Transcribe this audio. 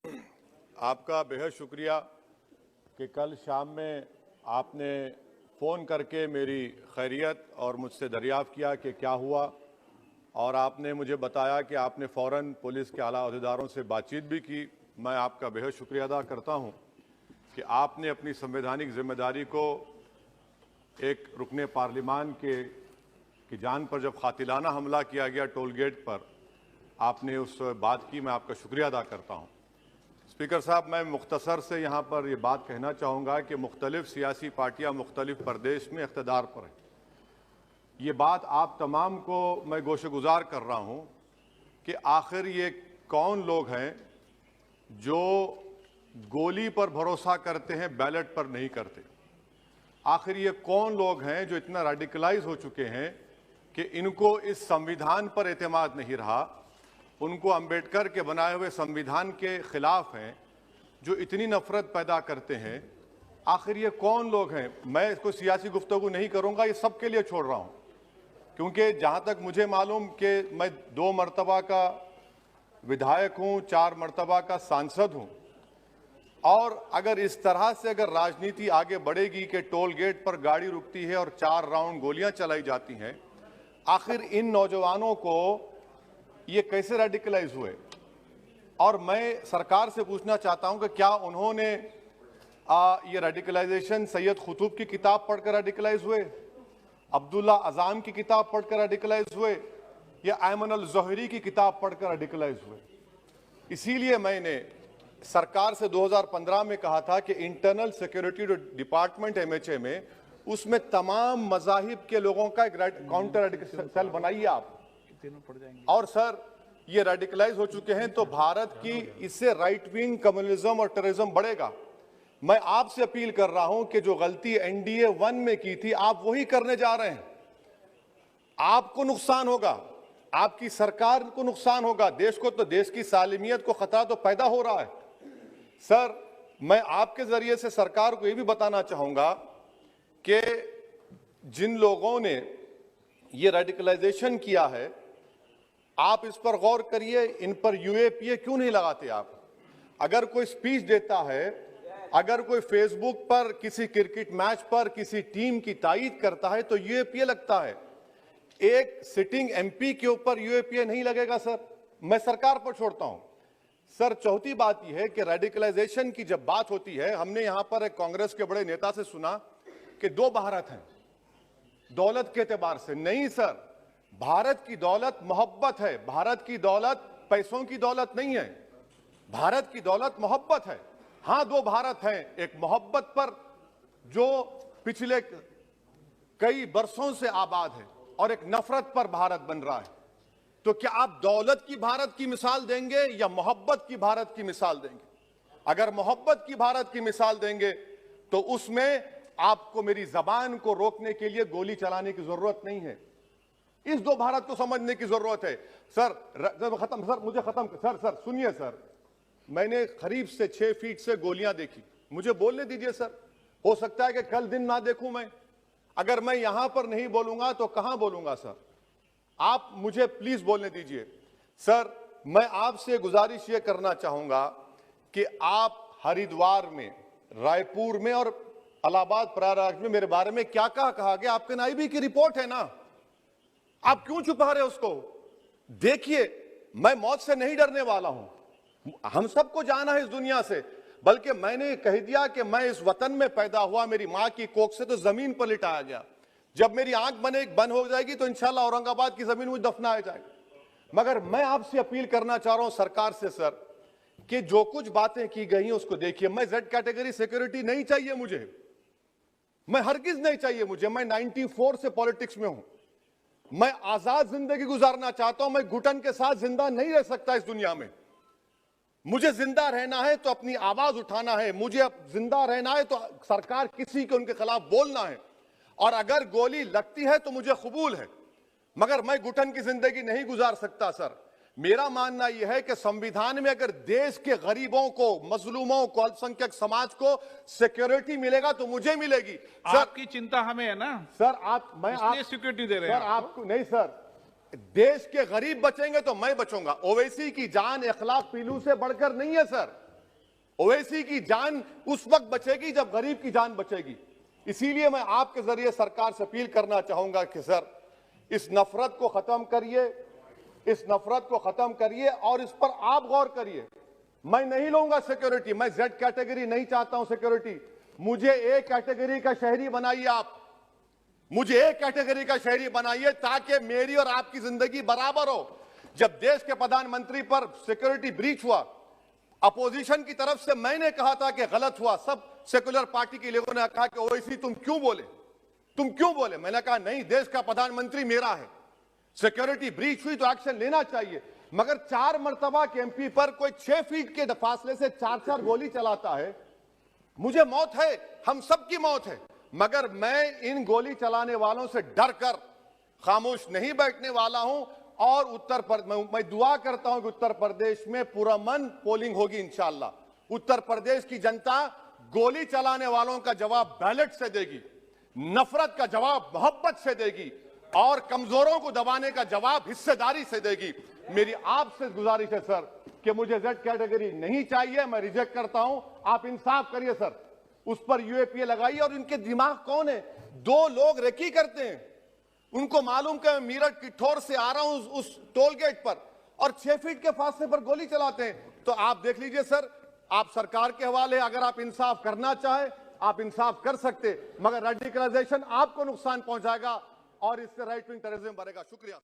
आपका बेहद शुक्रिया कि कल शाम में आपने फ़ोन करके मेरी खैरियत और मुझसे दरियाफ़्त किया कि क्या हुआ, और आपने मुझे बताया कि आपने फ़ौरन पुलिस के आला अहदेदारों से बातचीत भी की। मैं आपका बेहद शुक्रिया अदा करता हूं कि आपने अपनी संवैधानिक जिम्मेदारी को एक रुकने पार्लिमान की जान पर जब कातिलाना हमला किया गया टोल गेट पर, आपने उस बात की। मैं आपका शुक्रिया अदा करता हूं। स्पीकर साहब, मैं मुख्तसर से यहाँ पर ये बात कहना चाहूँगा कि मुख्तलिफ सियासी पार्टियाँ मुख्तलिफ प्रदेश में इक़्तिदार पर हैं। ये बात आप तमाम को मैं गोशेगुजार कर रहा हूँ कि आखिर ये कौन लोग हैं जो गोली पर भरोसा करते हैं, बैलेट पर नहीं करते। आखिर ये कौन लोग हैं जो इतना रेडिकलाइज हो चुके हैं कि इनको इस संविधान पर एतमाद नहीं रहा, उनको अंबेडकर के बनाए हुए संविधान के खिलाफ हैं, जो इतनी नफरत पैदा करते हैं। आखिर ये कौन लोग हैं? मैं इसको सियासी गुफ्तगू नहीं करूंगा, ये सबके लिए छोड़ रहा हूं, क्योंकि जहां तक मुझे मालूम कि मैं 2 मरतबा का विधायक हूं, 4 मरतबा का सांसद हूं, और अगर इस तरह से अगर राजनीति आगे बढ़ेगी कि टोल गेट पर गाड़ी रुकती है और 4 राउंड गोलियां चलाई जाती हैं, आखिर इन नौजवानों को ये कैसे रेडिकलाइज हुए? और मैं सरकार से पूछना चाहता हूं कि क्या उन्होंने ये रेडिकलाइजेशन सैयद कुतुब की किताब पढ़कर रेडिकलाइज हुए, अब्दुल्ला अज़ाम की किताब पढ़कर रेडिकलाइज हुए, या अयमन अल ज़ोहरी की किताब पढ़कर रेडिकलाइज हुए? इसीलिए मैंने सरकार से 2015 में कहा था कि इंटरनल सिक्योरिटी डिपार्टमेंट MHA में, उसमें तमाम मज़ाहिब के लोगों का एक काउंटर रेडिकल सेल बनाइए आप। और सर, ये रेडिकलाइज हो चुके हैं तो भारत की इससे राइट विंग कम्युनिज्म और टेररिज्म बढ़ेगा। मैं आपसे अपील कर रहा हूं कि जो गलती NDA 1 में की थी, आप वही करने जा रहे हैं। आपको नुकसान होगा, आपकी सरकार को नुकसान होगा, देश को तो, देश की सालिमियत को खतरा तो पैदा हो रहा है। सर, मैं आपके जरिए से सरकार को यह भी बताना चाहूंगा कि जिन लोगों ने ये रेडिकलाइजेशन किया है, आप इस पर गौर करिए, इन पर UAPA क्यों नहीं लगाते आप? अगर कोई स्पीच देता है, अगर कोई फेसबुक पर किसी क्रिकेट मैच पर किसी टीम की तायीद करता है तो UAPA लगता है। एक सिटिंग MP के ऊपर UAPA नहीं लगेगा सर। मैं सरकार पर छोड़ता हूं। सर, चौथी बात यह है कि रेडिकलाइजेशन की जब बात होती है, हमने यहां पर एक कांग्रेस के बड़े नेता से सुना कि 2 भारत हैं दौलत के एतबार से। नहीं सर, भारत की दौलत मोहब्बत है। भारत की दौलत पैसों की दौलत नहीं है, भारत की दौलत मोहब्बत है। हां, 2 भारत हैं, एक मोहब्बत पर जो पिछले कई बरसों से आबाद है, और एक नफरत पर भारत बन रहा है। तो क्या आप दौलत की भारत की मिसाल देंगे या मोहब्बत की भारत की मिसाल देंगे? अगर मोहब्बत की भारत की मिसाल देंगे तो उसमें आपको मेरी जबान को रोकने के लिए गोली चलाने की जरूरत नहीं है। इस 2 भारत को समझने की जरूरत है। सर, खत्म सर, मुझे खत्म सर सुनिए सर, मैंने करीब से 6 फीट से गोलियां देखी, मुझे बोलने दीजिए सर। हो सकता है कि कल दिन ना देखूं मैं। अगर मैं यहां पर नहीं बोलूंगा तो कहां बोलूंगा सर? आप मुझे प्लीज बोलने दीजिए। सर, मैं आपसे गुजारिश यह करना चाहूंगा कि आप हरिद्वार में, रायपुर में और इलाहाबाद प्रयागराज में मेरे बारे में क्या कहा गया? आपके NIB की रिपोर्ट है ना, आप क्यों छुपा रहे उसको? देखिए, मैं मौत से नहीं डरने वाला हूं, हम सबको जाना है इस दुनिया से। बल्कि मैंने कह दिया कि मैं इस वतन में पैदा हुआ, मेरी मां की कोख से तो जमीन पर लिटाया गया। जब मेरी आंख बंद हो जाएगी तो इंशाल्लाह औरंगाबाद की जमीन मुझे दफनाया जाएगा। मगर मैं आपसे अपील करना चाह रहा हूं सरकार से सर, कि जो कुछ बातें की गई हैं उसको देखिए। मैं Z कैटेगरी सिक्योरिटी नहीं चाहिए मुझे, मैं हरगिज नहीं चाहिए मुझे। मैं 94 से पॉलिटिक्स में हूं। मैं आजाद जिंदगी गुजारना चाहता हूं। मैं घुटन के साथ जिंदा नहीं रह सकता इस दुनिया में। मुझे जिंदा रहना है तो अपनी आवाज उठाना है, मुझे जिंदा रहना है तो सरकार किसी के उनके खिलाफ बोलना है, और अगर गोली लगती है तो मुझे कबूल है, मगर मैं घुटन की जिंदगी नहीं गुजार सकता सर। मेरा मानना यह है कि संविधान में अगर देश के गरीबों को, मजलूमों को, अल्पसंख्यक समाज को सिक्योरिटी मिलेगा तो मुझे मिलेगी। सर, आपकी चिंता हमें है ना सर। मैं सिक्योरिटी दे रहे हैं सर, आपको नहीं सर। देश के गरीब बचेंगे तो मैं बचूंगा। ओवैसी की जान इखलाक पीलू से बढ़कर नहीं है सर। ओवैसी की जान उस वक्त बचेगी जब गरीब की जान बचेगी। इसीलिए मैं आपके जरिए सरकार से अपील करना चाहूंगा कि सर, इस नफरत को खत्म करिए, इस नफरत को खत्म करिए और इस पर आप गौर करिए। मैं नहीं लूंगा सिक्योरिटी, मैं जेड कैटेगरी नहीं चाहता हूं सिक्योरिटी। मुझे ए कैटेगरी का शहरी बनाइए आप, मुझे ए कैटेगरी का शहरी बनाइए ताकि मेरी और आपकी जिंदगी बराबर हो। जब देश के प्रधानमंत्री पर सिक्योरिटी ब्रीच हुआ, अपोजिशन की तरफ से मैंने कहा था कि गलत हुआ, सब सेकुलर पार्टी के लोगों ने कहा कि ओवैसी तुम क्यों बोले। मैंने कहा नहीं, देश का प्रधानमंत्री मेरा है, सिक्योरिटी ब्रीच हुई तो एक्शन लेना चाहिए। मगर 4 मर्तबा के एमपी पर कोई 6 फीट के फासले से 4-4 गोली चलाता है। मुझे मौत है, हम सबकी मौत है, मगर मैं इन गोली चलाने वालों से डर कर खामोश नहीं बैठने वाला हूं। और मैं दुआ करता हूं कि उत्तर प्रदेश में पुरअमन पोलिंग होगी इंशाअल्लाह। उत्तर प्रदेश की जनता गोली चलाने वालों का जवाब बैलेट से देगी, नफरत का जवाब मोहब्बत से देगी और कमजोरों को दबाने का जवाब हिस्सेदारी से देगी। मेरी आपसे गुजारिश है सर कि मुझे जेड कैटेगरी नहीं चाहिए, मैं रिजेक्ट करता हूं। आप इंसाफ करिए सर, उस पर यूएपीए लगाइए। और इनके दिमाग कौन है? 2 लोग रेकी करते हैं, उनको मालूम कि मैं मीरठ किठौर से आ रहा हूं उस टोल गेट पर, और 6 फीट के फासले पर गोली चलाते हैं। तो आप देख लीजिए सर, आप सरकार के हवाले, अगर आप इंसाफ करना चाहे आप इंसाफ कर सकते, मगर रेडिकलाइजेशन आपको नुकसान पहुंचाएगा और इससे राइट विंग टेररिज्म बढ़ेगा। शुक्रिया।